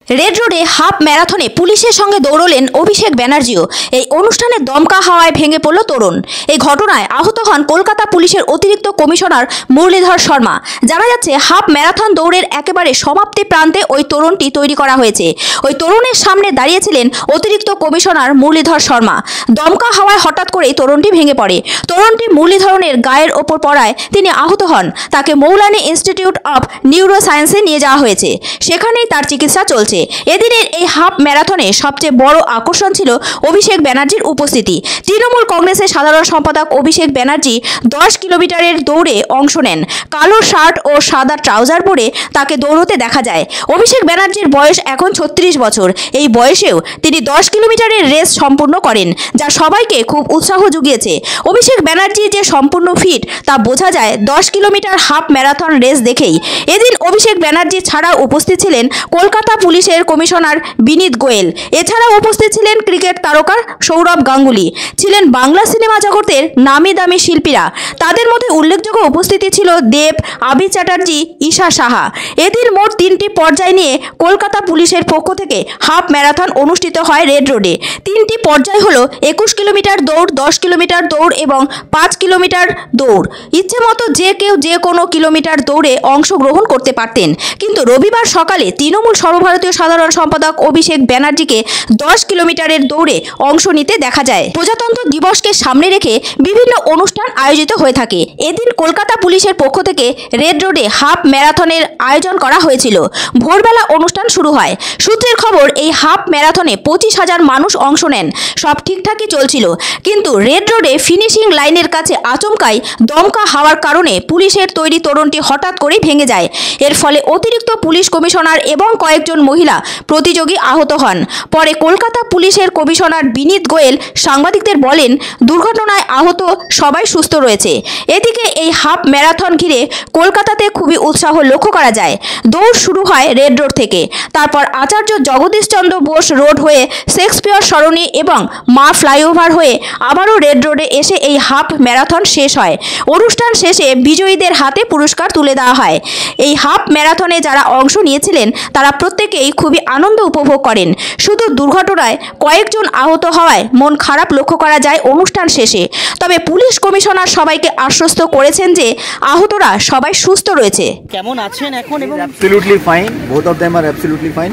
Red রোডে half ম্যারাথনে পুলিশের সঙ্গে দৌড়লেন অভিষেক ব্যানার্জিও। এই অনুষ্ঠানে দমকা হাওয়ায় ভেঙে পড়ল তরুণ। এই ঘটনায় আহত হন কলকাতা পুলিশের অতিরিক্ত কমিশনার মুরলীধর শর্মা। জানা যাচ্ছে হাফ ম্যারাথন দৌড়ের একেবারে সমাপ্তি প্রান্তে ওই তরুণটি তৈরি করা হয়েছে। ওই তরুণের সামনে দাঁড়িয়েছিলেন অতিরিক্ত কমিশনার মুরলীধর শর্মা। দমকা হাওয়ায় হঠাৎ করেই তরুণটি ভেঙে পড়ে। তরুণটি মুরলীধরনের গায়ের ওপর পড়ায় তিনি আহত হন। তাকে মৌলানি ইনস্টিটিউট অব নিউরো সায়েন্সে নিয়ে যাওয়া হয়েছে, সেখানেই তার চিকিৎসা চলছে। এদিনের এই হাফ ম্যারাথনে সবচেয়ে বড় আকর্ষণ ছিল অভিষেক ব্যানার্জির উপস্থিতি। তৃণমূল কংগ্রেসের সাধারণ সম্পাদক অভিষেক ব্যানার্জি 10 কিলোমিটারের দৌড়ে অংশ নেন। কালো শার্ট ও সাদা ট্রাউজার পরে তাকে দৌড়তে দেখা যায়। অভিষেক ব্যানার্জির বয়স এখন 36 বছর। এই বয়সেও তিনি 10 কিলোমিটারের রেস সম্পূর্ণ করেন, যা সবাইকে খুব উৎসাহ জুগিয়েছে। অভিষেক ব্যানার্জি যে সম্পূর্ণ ফিট তা বোঝা যায় 10 কিলোমিটার হাফ ম্যারাথন রেস দেখেই। এদিন অভিষেক ব্যানার্জি ছাড়াও উপস্থিত ছিলেন কলকাতা পুলিশের কমিশনার বিনীত গোয়েল। এছাড়াও উপস্থিত ছিলেন ক্রিকেট তারকা সৌরভ গাঙ্গুলি, ছিলেন বাংলা সিনেমা জগতের নামি দামি শিল্পীরা। তাদের মধ্যে উল্লেখযোগ্য উপস্থিতি ছিল দেব, আবি চ্যাটার্জি, ঈশা সাহা। এদিন মোট 3টি পর্যায় নিয়ে কলকাতা পুলিশের পক্ষ থেকে হাফ ম্যারাথন অনুষ্ঠিত হয় রেড রোডে। 3টি পর্যায় হলো 21 কিলোমিটার দৌড়, 10 কিলোমিটার দৌড় এবং 5 কিলোমিটার দৌড়। ইচ্ছে মতো যে কেউ যে কোনো কিলোমিটার দৌড়ে অংশগ্রহণ করতে পারতেন, কিন্তু রবিবার সকালে তৃণমূল সর্বভারতীয় সাধারণ সম্পাদক অভিষেক ব্যানার্জিকে 10 কিলোমিটারের দৌড়ে অংশ নিতে দেখা যায়। প্রজাতন্ত্র দিবসকে সামনে রেখে বিভিন্ন অনুষ্ঠান আয়োজিত হয়ে থাকে। এদিন কলকাতা পুলিশের পক্ষ থেকে রেড রোডে হাফ ম্যারাথনের আয়োজন করা হয়েছিল। ভোরবেলা অনুষ্ঠান শুরু হয়। সূত্রের খবর, এই হাফ ম্যারাথনে 25,000 মানুষ অংশ নেন। সব ঠিকঠাকই চলছিল, কিন্তু রেড রোডে ফিনিশিং লাইনের কাছে আচমকাই দমকা হাওয়ার কারণে পুলিশের তৈরি তরুণটি হঠাৎ করে ভেঙে যায়। এর ফলে অতিরিক্ত পুলিশ কমিশনার এবং কয়েকজন মহিলা প্রতিযোগী আহত হন। পরে কলকাতা পুলিশের কমিশনার বিনীত গোয়েল সাংবাদিকদের বলেন, দুর্ঘটনায় আহত সবাই সুস্থ রয়েছে। এদিকে এই হাফ ম্যারাথন ঘিরে কলকাতাতে খুবই উৎসাহ লক্ষ্য করা যায়। দৌড় শুরু হয় রেড রোড থেকে, তারপর আচার্য জগদীশচন্দ্র বোস রোড হয়ে শেক্সপিয়র সরণি এবং মা ফ্লাইওভার হয়ে আবারও রেড রোডে এসে এই হাফ ম্যারাথন শেষ হয়। অনুষ্ঠান শেষে বিজয়ীদের হাতে পুরস্কার তুলে দেওয়া হয়। এই হাফ ম্যারাথনে যারা অংশ নিয়েছিলেন তারা প্রত্যেকেই খুবই আনন্দ উপভোগ করেন। শুধু দুর্ঘটনায় কয়েকজন আহত হওয়ায় মন খারাপ লক্ষ্য করা যায় অনুষ্ঠান শেষে। তবে পুলিশ কমিশনার সবাইকে আশ্বস্ত করেছেন যে আহতরা সবাই সুস্থ রয়েছে। কেমন আছেন এখন? এবং absolutely fine, both of them are absolutely fine.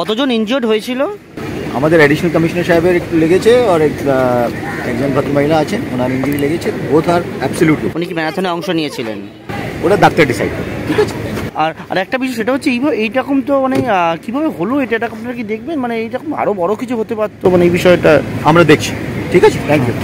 কতজন ইনজিওর্ড হয়েছিল? আমাদের অ্যাডিশনাল কমিশনার সাহেবের একটু লেগেছে, আর একজন ভদ্র মহিলা আছেন, ওনার ইঞ্জুরি লেগেছে। বোথ আর অ্যাবসলিউটলি। উনি কি ম্যারাথনে অংশ নিয়েছিলেন? ওটা ডাক্তার ডিসাইড করে, ঠিক আছে। আর একটা বিষয়, সেটা হচ্ছে এইরকম তো মানে কিভাবে হলো এটা আপনারা কি দেখবেন? মানে এইরকম আরো বড় কিছু হতে পারতো, মানে এই বিষয়টা আমরা দেখছি, ঠিক আছে। Thank you.